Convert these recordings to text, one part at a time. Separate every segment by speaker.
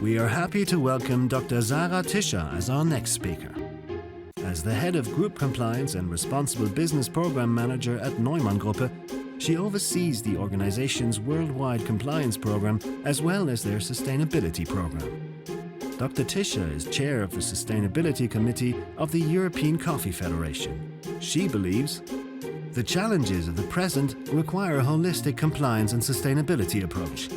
Speaker 1: We are happy to welcome Dr. Sarah Tischer as our next speaker. As the head of Group Compliance and Responsible Business Program Manager at Neumann Gruppe, she oversees the organization's worldwide compliance program as well as their sustainability program. Dr. Tischer is chair of the Sustainability Committee of the European Coffee Federation. She believes the challenges of the present require a holistic compliance and sustainability approach.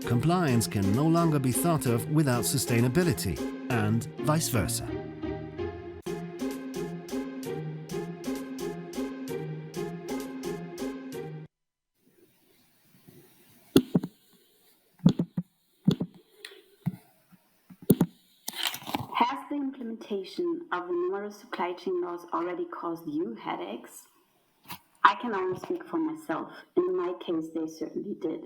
Speaker 1: Compliance can no longer be thought of without sustainability, and vice versa.
Speaker 2: Has the implementation of the numerous supply chain laws already caused you headaches? I can only speak for myself, and in my case they certainly did.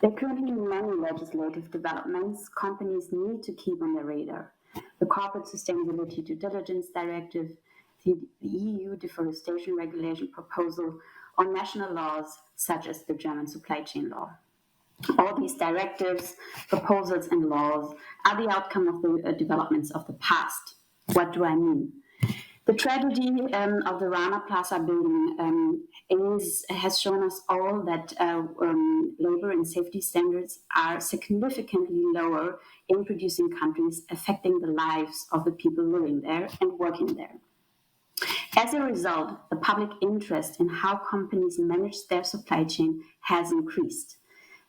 Speaker 2: There are currently many legislative developments companies need to keep on their radar. The Corporate Sustainability Due Diligence Directive, the EU Deforestation Regulation proposal, or national laws such as the German supply chain law. All these directives, proposals, and laws are the outcome of the developments of the past. What do I mean? The tragedy of the Rana Plaza building has shown us all that labor and safety standards are significantly lower in producing countries, affecting the lives of the people living there and working there. As a result, the public interest in how companies manage their supply chain has increased.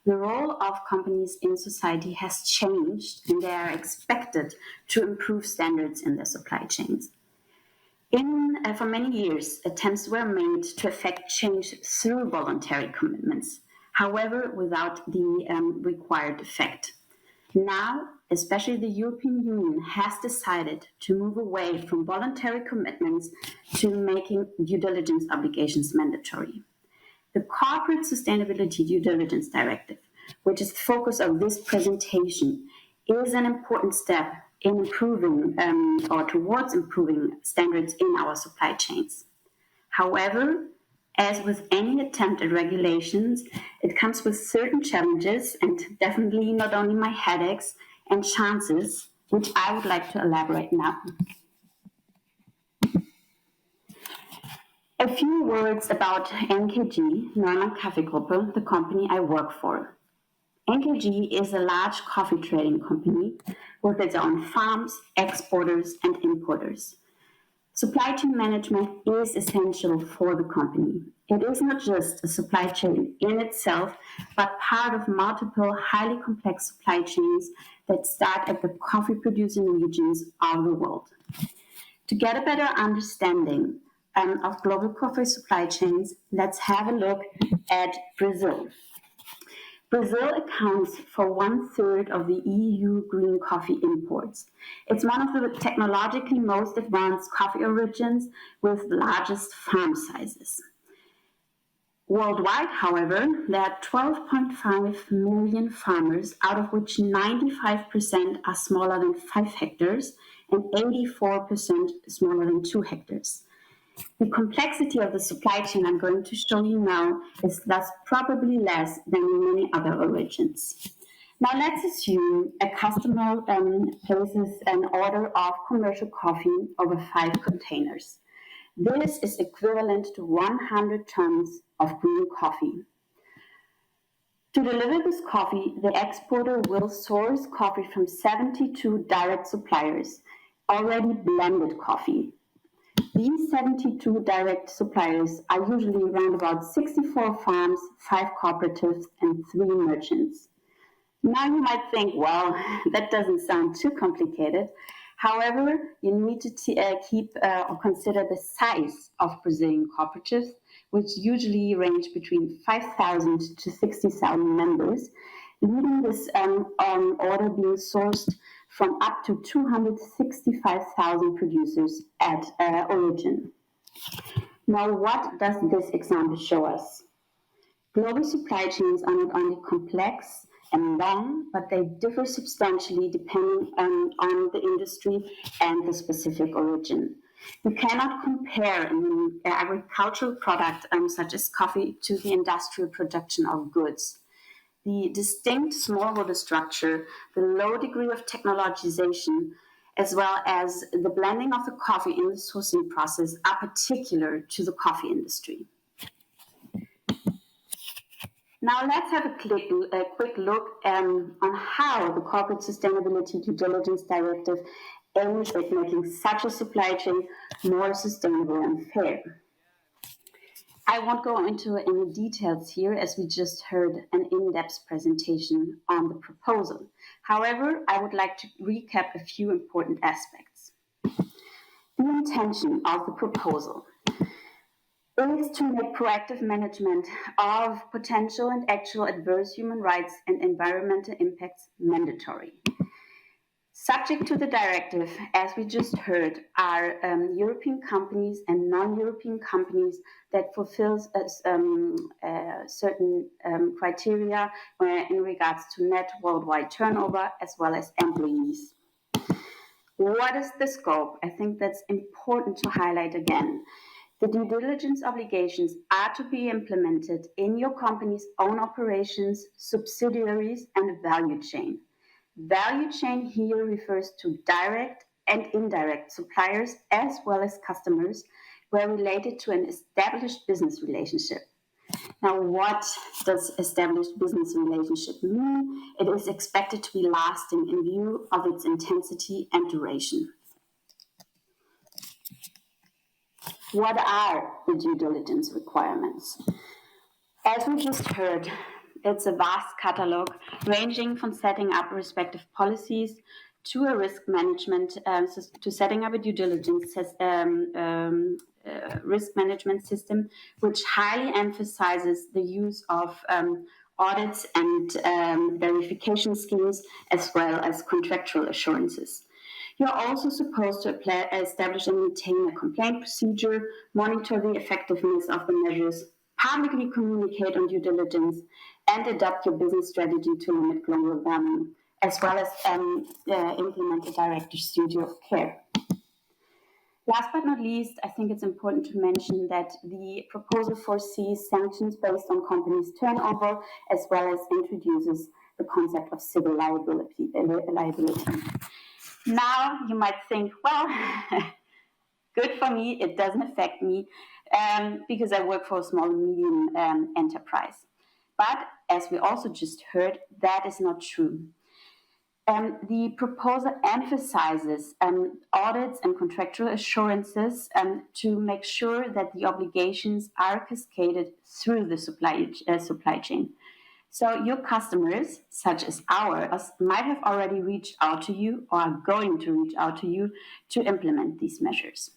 Speaker 2: The role of companies in society has changed, and they are expected to improve standards in their supply chains. For many years, attempts were made to effect change through voluntary commitments, however, without the required effect. Now, especially the European Union has decided to move away from voluntary commitments to making due diligence obligations mandatory. The Corporate Sustainability Due Diligence Directive, which is the focus of this presentation, is an important step in improving or towards improving standards in our supply chains. However, as with any attempt at regulations, it comes with certain challenges and definitely not only my headaches and chances, which I would like to elaborate now. A few words about NKG, Neumann Kaffee Gruppe, the company I work for. NKG is a large coffee trading company with its own farms, exporters, and importers. Supply chain management is essential for the company. It is not just a supply chain in itself, but part of multiple highly complex supply chains that start at the coffee producing regions of the world. To get a better understanding of global coffee supply chains, let's have a look at Brazil. Brazil accounts for 1/3 of the EU green coffee imports. It's one of the technologically most advanced coffee origins with the largest farm sizes. Worldwide, however, there are 12.5 million farmers, out of which 95% are smaller than 5 hectares and 84% smaller than 2 hectares. The complexity of the supply chain I'm going to show you now is thus probably less than in many other origins. Now let's assume a customer places an order of commercial coffee over 5 containers. This is equivalent to 100 tons of green coffee. To deliver this coffee, the exporter will source coffee from 72 direct suppliers, already blended coffee. These 72 direct suppliers are usually around about 64 farms, 5 cooperatives, and 3 merchants. Now you might think, well, that doesn't sound too complicated. However, you need to keep or consider the size of Brazilian cooperatives, which usually range between 5,000 to 60,000 members, leading this order being sourced from up to 265,000 producers at origin. Now, what does this example show us? Global supply chains are not only complex and long, but they differ substantially depending on the industry and the specific origin. You cannot compare an agricultural product such as coffee to the industrial production of goods. the distinct smallholder structure, the low degree of technologization, as well as the blending of the coffee in the sourcing process are particular to the coffee industry. Now let's have a quick look on how the Corporate Sustainability Due Diligence Directive aims at making such a supply chain more sustainable and fair. I won't go into any details here as we just heard an in-depth presentation on the proposal. However, I would like to recap a few important aspects. The intention of the proposal is to make proactive management of potential and actual adverse human rights and environmental impacts mandatory. Subject to the directive, as we just heard, are European companies and non-European companies that fulfills certain criteria in regards to net worldwide turnover as well as employees. What is the scope? I think that's important to highlight again. The due diligence obligations are to be implemented in your company's own operations, subsidiaries, and value chain. Value chain here refers to direct and indirect suppliers as well as customers where related to an established business relationship. Now, what does established business relationship mean? It is expected to be lasting in view of its intensity and duration. What are the due diligence requirements? As we just heard, it's a vast catalog ranging from setting up respective policies to a risk management, to setting up a due diligence risk management system, which highly emphasizes the use of audits and verification schemes as well as contractual assurances. You're also supposed to establish and maintain a complaint procedure, monitor the effectiveness of the measures, publicly communicate on due diligence, and adopt your business strategy to limit global warming, as well as implement a directive studio of care. Last but not least, I think it's important to mention that the proposal foresees sanctions based on companies' turnover, as well as introduces the concept of civil liability. Now, you might think, well, good for me, it doesn't affect me because I work for a small and medium enterprise. But as we also just heard, that is not true. The proposal emphasizes audits and contractual assurances to make sure that the obligations are cascaded through the supply chain. So your customers, such as ours, might have already reached out to you or are going to reach out to you to implement these measures.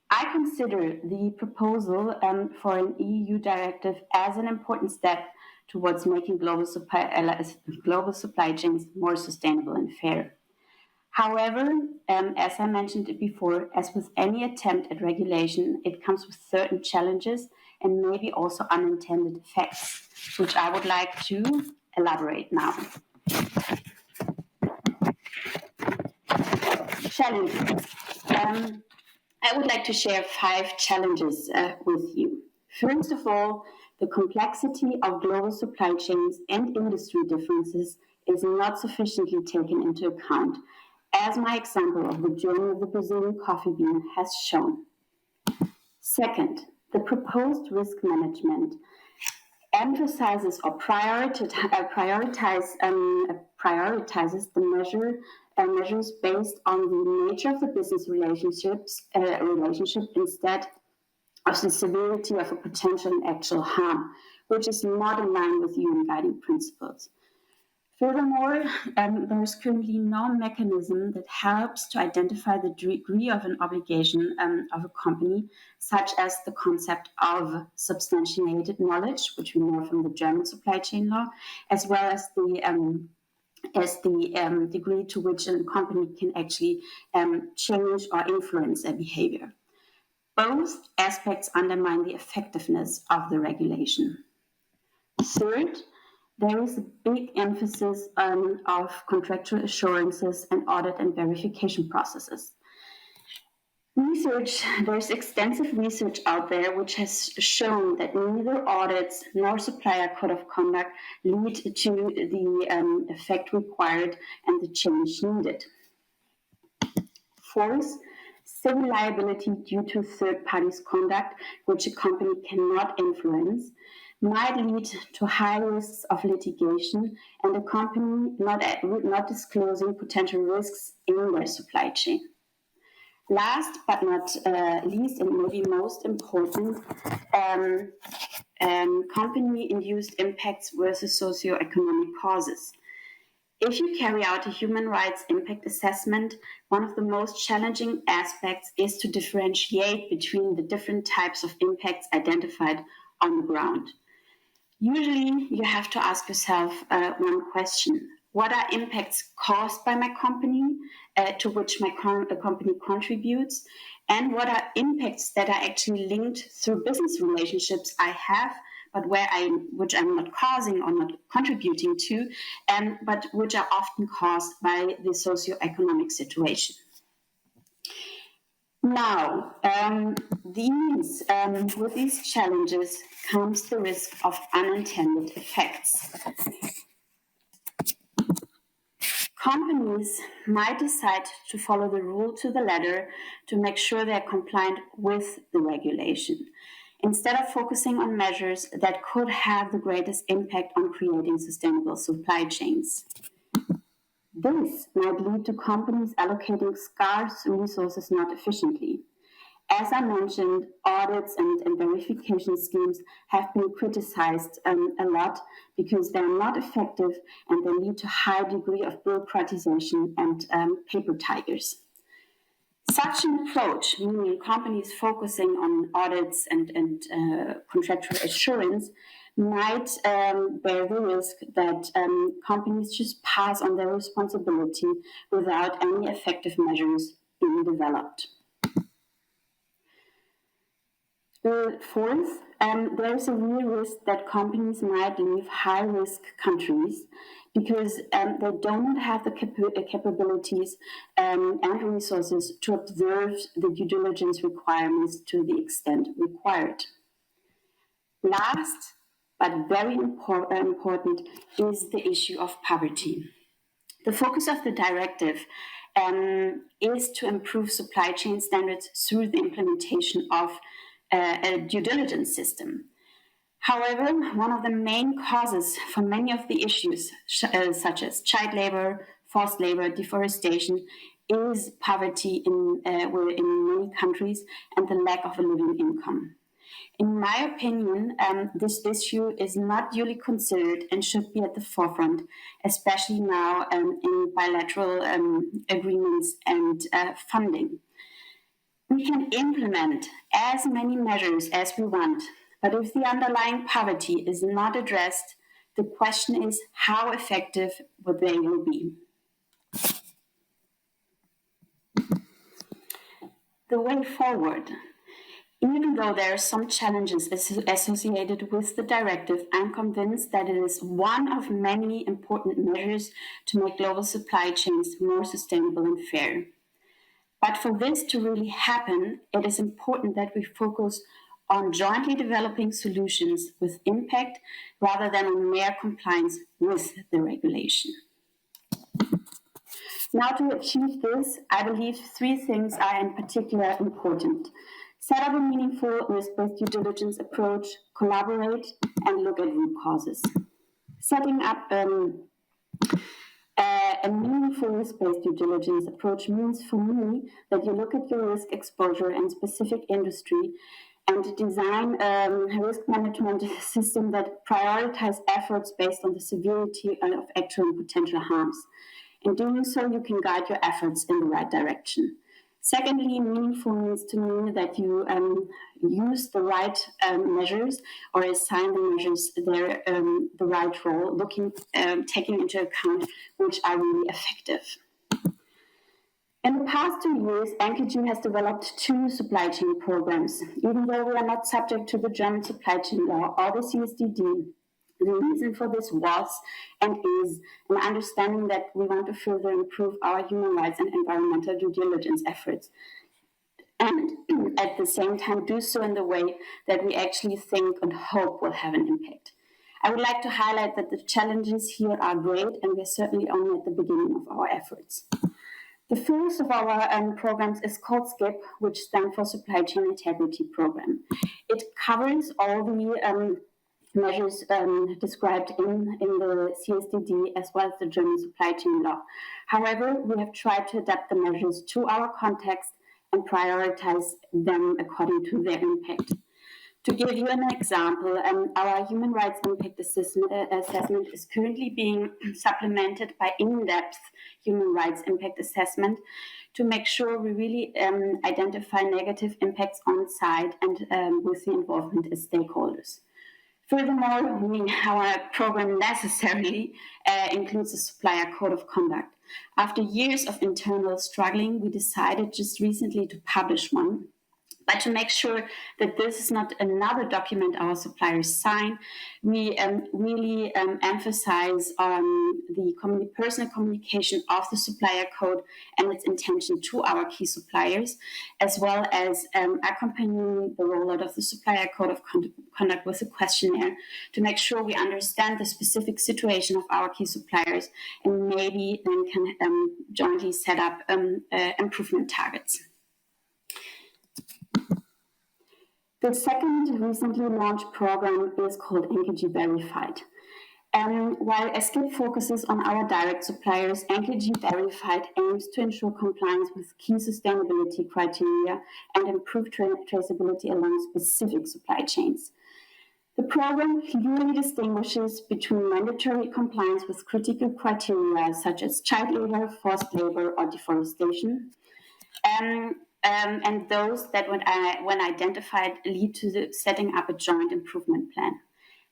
Speaker 2: I consider the proposal for an EU directive as an important step towards making global supply chains more sustainable and fair. However, as I mentioned it before, as with any attempt at regulation, it comes with certain challenges and maybe also unintended effects, which I would like to elaborate now. Challenges. I would like to share 5 challenges with you. First of all, the complexity of global supply chains and industry differences is not sufficiently taken into account, as my example of the journey of the Brazilian coffee bean has shown. Second, the proposed risk management emphasizes or prioritizes the measures based on the nature of the business relationship instead of the severity of a potential and actual harm, which is not in line with UN guiding principles. Furthermore, there is currently no mechanism that helps to identify the degree of an obligation of a company, such as the concept of substantiated knowledge, which we know from the German supply chain law, as well as the degree to which a company can actually change or influence their behavior. Both aspects undermine the effectiveness of the regulation. Third, there is a big emphasis of contractual assurances and audit and verification processes. There's extensive research out there which has shown that neither audits nor supplier code of conduct lead to the effect required and the change needed. Fourth, civil liability due to third parties' conduct, which a company cannot influence, might lead to high risks of litigation and a company not disclosing potential risks in their supply chain. Last but not least, and maybe most important, company-induced impacts versus socioeconomic causes. If you carry out a human rights impact assessment, one of the most challenging aspects is to differentiate between the different types of impacts identified on the ground. Usually, you have to ask yourself one question. What are impacts caused by my company, to which my company contributes? And what are impacts that are actually linked through business relationships I have, but which I'm not causing or not contributing to, but which are often caused by the socioeconomic situation. Now, with these challenges comes the risk of unintended effects. Companies might decide to follow the rule to the letter to make sure they're compliant with the regulation, instead of focusing on measures that could have the greatest impact on creating sustainable supply chains. This might lead to companies allocating scarce resources not efficiently. As I mentioned, audits and verification schemes have been criticized a lot because they're not effective and they lead to high degree of bureaucratization and paper tigers. Such an approach, meaning companies focusing on audits and contractual assurance, might bear the risk that companies just pass on their responsibility without any effective measures being developed. Fourth, there is a real risk that companies might leave high-risk countries because they don't have the capabilities and resources to observe the due diligence requirements to the extent required. Last, but very important, is the issue of poverty. The focus of the directive is to improve supply chain standards through the implementation of a due diligence system. However, one of the main causes for many of the issues, such as child labor, forced labor, deforestation, is poverty in many countries and the lack of a living income. In my opinion, this issue is not duly considered and should be at the forefront, especially now in bilateral agreements and funding. We can implement as many measures as we want, but if the underlying poverty is not addressed, the question is how effective they will be. The way forward. Even though there are some challenges associated with the directive, I'm convinced that it is one of many important measures to make global supply chains more sustainable and fair. But for this to really happen, it is important that we focus on jointly developing solutions with impact rather than on mere compliance with the regulation. Now, to achieve this, I believe three things are in particular important. Set up a meaningful risk-based due diligence approach, collaborate, and look at root causes. Setting up a meaningful risk-based due diligence approach means for me that you look at your risk exposure and specific industry and design a risk management system that prioritizes efforts based on the severity of actual and potential harms. In doing so, you can guide your efforts in the right direction. Secondly, meaningful means to me that you use the right measures or assign the measures the right role, taking into account which are really effective. In the past 2 years, NKG has developed 2 supply chain programs. Even though we are not subject to the German supply chain law or the CSDD, the reason for this was and is an understanding that we want to further improve our human rights and environmental due diligence efforts. and at the same time do so in the way that we actually think and hope will have an impact. I would like to highlight that the challenges here are great, and we're certainly only at the beginning of our efforts. The first of our programs is called SCIP, which stands for Supply Chain Integrity Program. It covers all the measures described in the CSDD as well as the German supply chain law. However, we have tried to adapt the measures to our context and prioritize them according to their impact. To give you an example, our human rights impact assessment is currently being supplemented by in-depth human rights impact assessment to make sure we really identify negative impacts on site and with the involvement of stakeholders. Furthermore, our program necessarily includes a supplier code of conduct. After years of internal struggling, we decided just recently to publish one. But to make sure that this is not another document our suppliers sign, we really emphasize the personal communication of the supplier code and its intention to our key suppliers, as well as accompanying the rollout of the supplier code of conduct with a questionnaire to make sure we understand the specific situation of our key suppliers and maybe then can jointly set up improvement targets. The second recently launched program is called NKG Verified. While SCIP focuses on our direct suppliers, NKG Verified aims to ensure compliance with key sustainability criteria and improve traceability along specific supply chains. The program clearly distinguishes between mandatory compliance with critical criteria such as child labor, forced labor, or deforestation, and those that, when identified, lead to the setting up a joint improvement plan.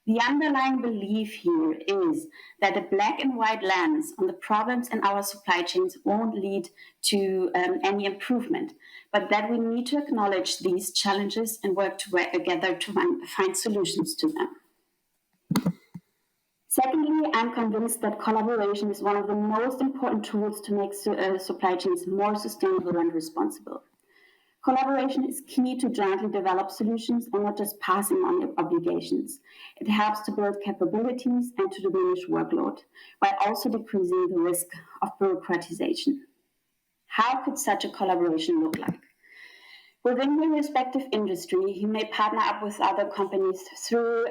Speaker 2: The underlying belief here is that a black and white lens on the problems in our supply chains won't lead to any improvement, but that we need to acknowledge these challenges and work together to find solutions to them. Secondly, I'm convinced that collaboration is one of the most important tools to make supply chains more sustainable and responsible. Collaboration is key to jointly develop solutions and not just passing on the obligations. It helps to build capabilities and to diminish workload, while also decreasing the risk of bureaucratization. How could such a collaboration look like? Within your respective industry, you may partner up with other companies through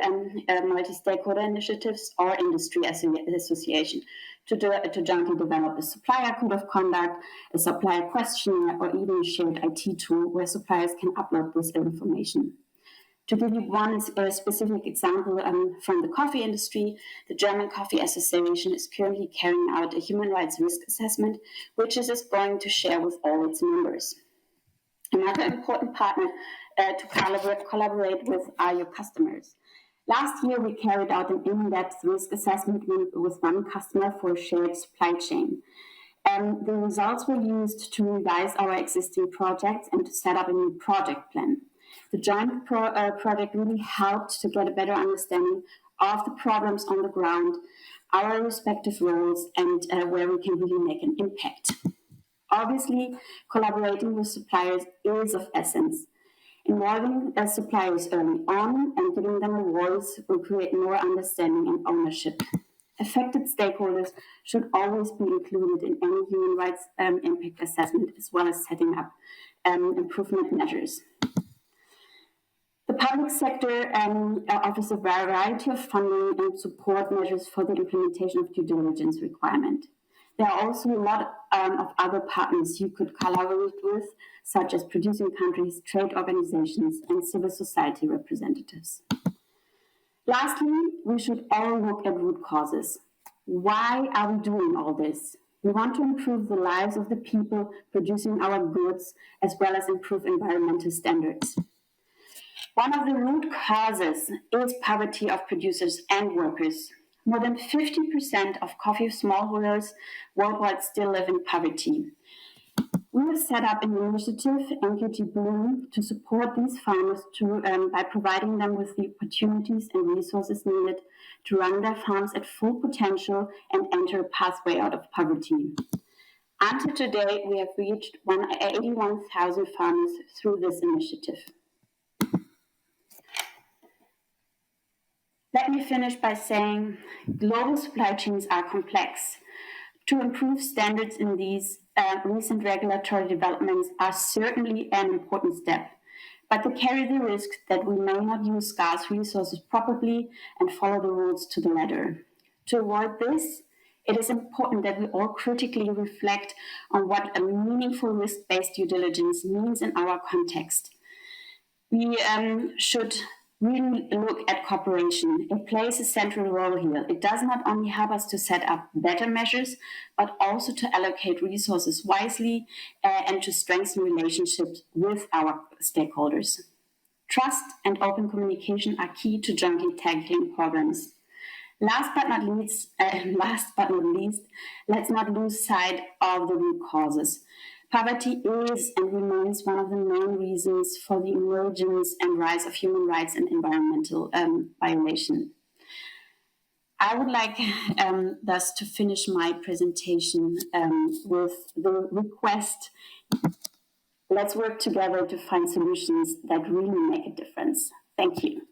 Speaker 2: multi-stakeholder initiatives or industry association to jointly develop a supplier code of conduct, a supplier questionnaire, or even a shared IT tool where suppliers can upload this information. To give you one specific example from the coffee industry, the German Coffee Association is currently carrying out a human rights risk assessment, which it is going to share with all its members. Another important partner to collaborate with are your customers. Last year, we carried out an in-depth risk assessment with one customer for a shared supply chain. The results were used to revise our existing projects and to set up a new project plan. The joint project really helped to get a better understanding of the problems on the ground, our respective roles, and where we can really make an impact. Obviously, collaborating with suppliers is of essence. Involving suppliers early on and giving them a voice will create more understanding and ownership. Affected stakeholders should always be included in any human rights impact assessment, as well as setting up improvement measures. The public sector offers a variety of funding and support measures for the implementation of due diligence requirement. There are also a lot of other partners you could collaborate with, such as producing countries, trade organizations, and civil society representatives. Lastly, we should all look at root causes. Why are we doing all this? We want to improve the lives of the people producing our goods, as well as improve environmental standards. One of the root causes is poverty of producers and workers. More than 50% of coffee smallholders worldwide still live in poverty. We have set up an initiative, NKG Bloom, to support these farmers by providing them with the opportunities and resources needed to run their farms at full potential and enter a pathway out of poverty. Until today, we have reached 81,000 farmers through this initiative. Let me finish by saying global supply chains are complex. To improve standards in these recent regulatory developments are certainly an important step, but they carry the risk that we may not use scarce resources properly and follow the rules to the letter. To avoid this, it is important that we all critically reflect on what a meaningful risk-based due diligence means in our context. We should really look at cooperation. It plays a central role here. It does not only help us to set up better measures, but also to allocate resources wisely and to strengthen relationships with our stakeholders. Trust and open communication are key to jointly tackling programs. Last but not least, let's not lose sight of the root causes. Poverty is and remains one of the main reasons for the emergence and rise of human rights and environmental violation. I would like thus to finish my presentation with the request: let's work together to find solutions that really make a difference. Thank you.